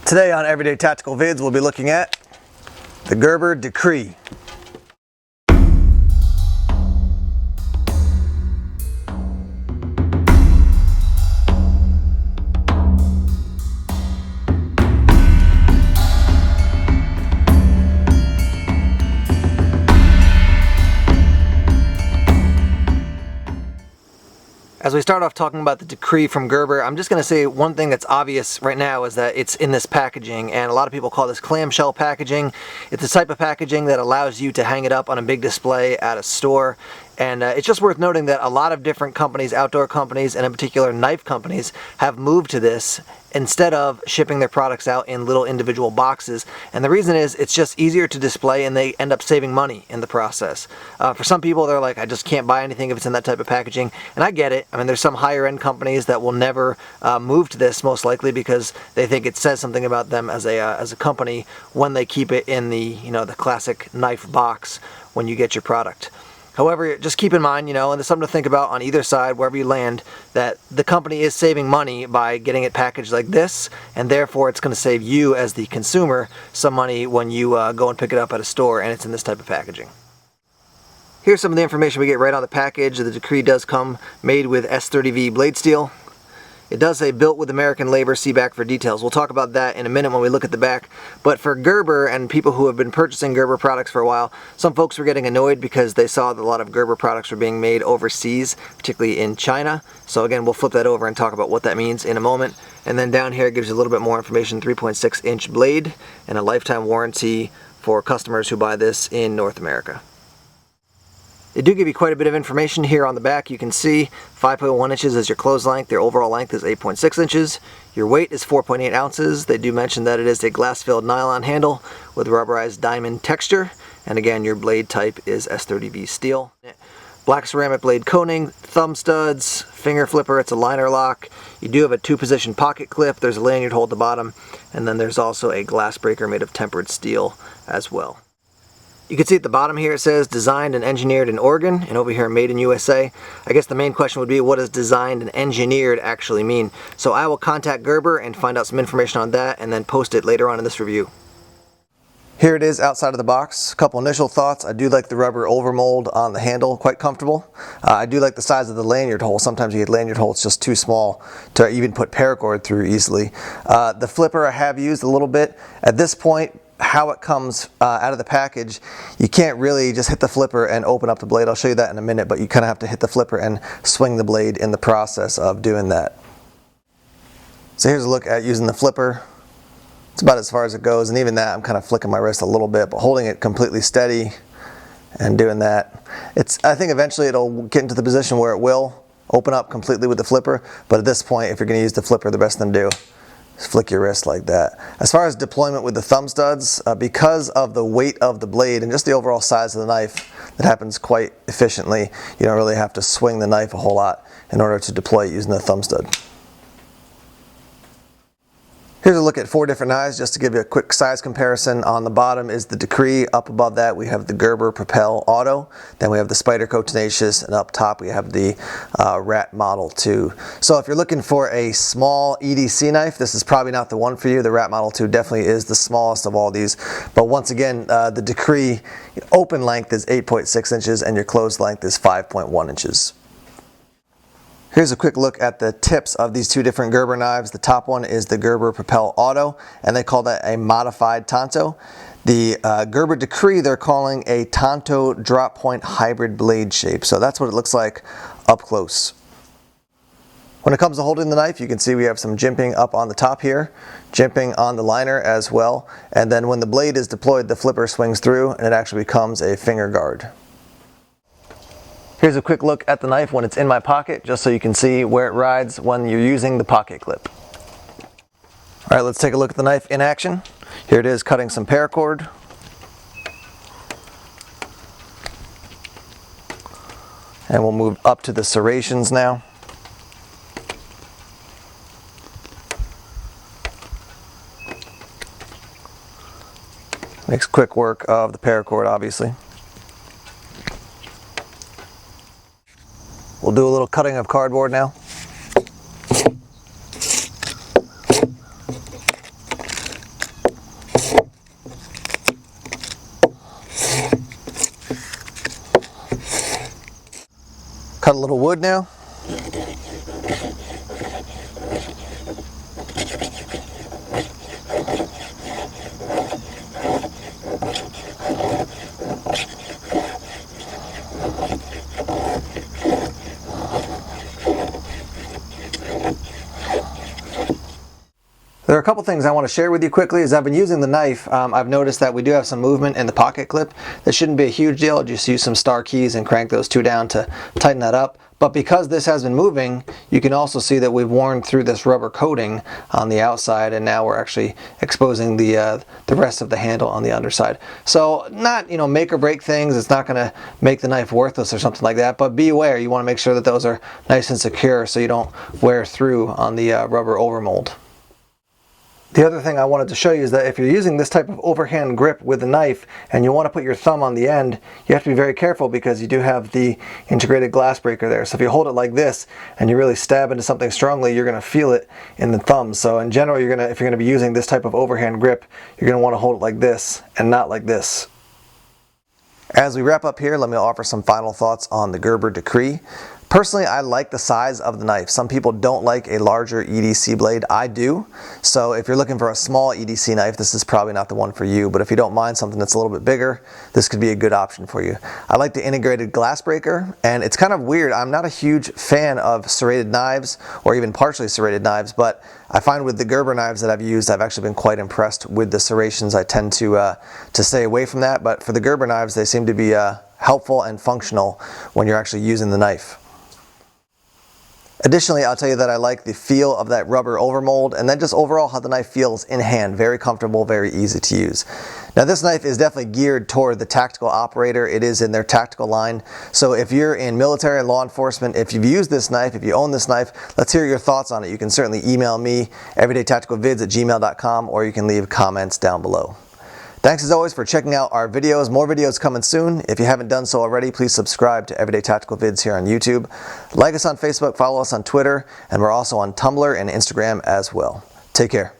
Today on Everyday Tactical Vids, we'll be looking at the Gerber Decree. As we start off talking about the decree from Gerber, I'm just going to say one thing that's obvious right now is that it's in this packaging, and a lot of people call this clamshell packaging. It's a type of packaging that allows you to hang it up on a big display at a store. And it's just worth noting that a lot of different companies, outdoor companies, and in particular knife companies, have moved to this instead of shipping their products out in little individual boxes. And the reason is it's just easier to display and they end up saving money in the process. For some people, they're like, I just can't buy anything if it's in that type of packaging. And I get it. I mean, there's some higher end companies that will never move to this, most likely because they think it says something about them as a company when they keep it in the, the classic knife box when you get your product. However, just keep in mind, and there's something to think about on either side, wherever you land, that the company is saving money by getting it packaged like this, and therefore it's going to save you as the consumer some money when you go and pick it up at a store and it's in this type of packaging. Here's some of the information we get right on the package. The Decree does come made with S30V blade steel. It does say built with American labor, see back for details. We'll talk about that in a minute when we look at the back. But for Gerber and people who have been purchasing Gerber products for a while, some folks were getting annoyed because they saw that a lot of Gerber products were being made overseas, particularly in China. So again, we'll flip that over and talk about what that means in a moment. And then down here it gives you a little bit more information, 3.6-inch blade and a lifetime warranty for customers who buy this in North America. They do give you quite a bit of information here on the back. You can see 5.1 inches is your close length. Their overall length is 8.6 inches. Your weight is 4.8 ounces. They do mention that it is a glass-filled nylon handle with rubberized diamond texture. And again, your blade type is S30V steel. Black ceramic blade coating, thumb studs, finger flipper. It's a liner lock. You do have a 2-position pocket clip. There's a lanyard hole at the bottom. And then there's also a glass breaker made of tempered steel as well. You can see at the bottom here it says designed and engineered in Oregon, and over here made in USA. I guess the main question would be, what does designed and engineered actually mean? So I will contact Gerber and find out some information on that and then post it later on in this review. Here it is outside of the box. A couple initial thoughts. I do like the rubber overmold on the handle, quite comfortable. I do like the size of the lanyard hole. Sometimes you get lanyard holes just too small to even put paracord through easily. The flipper I have used a little bit. At this point, how it comes out of the package, you can't really just hit the flipper and open up the blade. I'll show you that in a minute, but you kind of have to hit the flipper and swing the blade in the process of doing that. So here's a look at using the flipper. It's about as far as it goes, and even that I'm kind of flicking my wrist a little bit, but holding it completely steady and doing that. I think eventually it'll get into the position where it will open up completely with the flipper, but at this point, if you're going to use the flipper, the best thing to do is flick your wrist like that. As far as deployment with the thumb studs, because of the weight of the blade and just the overall size of the knife, that happens quite efficiently. You don't really have to swing the knife a whole lot in order to deploy it using the thumb stud. Here's a look at 4 different knives just to give you a quick size comparison. On the bottom is the Decree. Up above that we have the Gerber Propel Auto. Then we have the Spyderco Tenacious, and up top we have the Rat Model 2. So if you're looking for a small EDC knife, this is probably not the one for you. The Rat Model 2 definitely is the smallest of all these. But once again, the Decree open length is 8.6 inches and your closed length is 5.1 inches. Here's a quick look at the tips of these 2 different Gerber knives. The top one is the Gerber Propel Auto, and they call that a modified Tanto. The Gerber Decree they're calling a Tanto drop point hybrid blade shape. So that's what it looks like up close. When it comes to holding the knife, you can see we have some jimping up on the top here, jimping on the liner as well, and then when the blade is deployed, the flipper swings through and it actually becomes a finger guard. Here's a quick look at the knife when it's in my pocket, just so you can see where it rides when you're using the pocket clip. All right, let's take a look at the knife in action. Here it is cutting some paracord. And we'll move up to the serrations now. Makes quick work of the paracord, obviously. We'll do a little cutting of cardboard now. Cut a little wood now. There are a couple things I want to share with you quickly. As I've been using the knife, I've noticed that we do have some movement in the pocket clip. That shouldn't be a huge deal. Just use some star keys and crank those two down to tighten that up. But because this has been moving, you can also see that we've worn through this rubber coating on the outside, and now we're actually exposing the rest of the handle on the underside. So not, make or break things. It's not going to make the knife worthless or something like that, but be aware. You want to make sure that those are nice and secure so you don't wear through on the rubber overmold. The other thing I wanted to show you is that if you're using this type of overhand grip with a knife and you want to put your thumb on the end, you have to be very careful because you do have the integrated glass breaker there. So if you hold it like this and you really stab into something strongly, you're going to feel it in the thumb. So in general, if you're going to be using this type of overhand grip, you're going to want to hold it like this and not like this. As we wrap up here, let me offer some final thoughts on the Gerber Decree. Personally, I like the size of the knife. Some people don't like a larger EDC blade. I do. So if you're looking for a small EDC knife, this is probably not the one for you. But if you don't mind something that's a little bit bigger, this could be a good option for you. I like the integrated glass breaker, and it's kind of weird. I'm not a huge fan of serrated knives or even partially serrated knives, but I find with the Gerber knives that I've used, I've actually been quite impressed with the serrations. I tend to stay away from that, but for the Gerber knives, they seem to be helpful and functional when you're actually using the knife. Additionally, I'll tell you that I like the feel of that rubber overmold, and then just overall how the knife feels in hand. Very comfortable, very easy to use. Now this knife is definitely geared toward the tactical operator. It is in their tactical line. So if you're in military and law enforcement, if you've used this knife, if you own this knife, let's hear your thoughts on it. You can certainly email me, everydaytacticalvids@gmail.com, or you can leave comments down below. Thanks as always for checking out our videos. More videos coming soon. If you haven't done so already, please subscribe to Everyday Tactical Vids here on YouTube. Like us on Facebook, follow us on Twitter, and we're also on Tumblr and Instagram as well. Take care.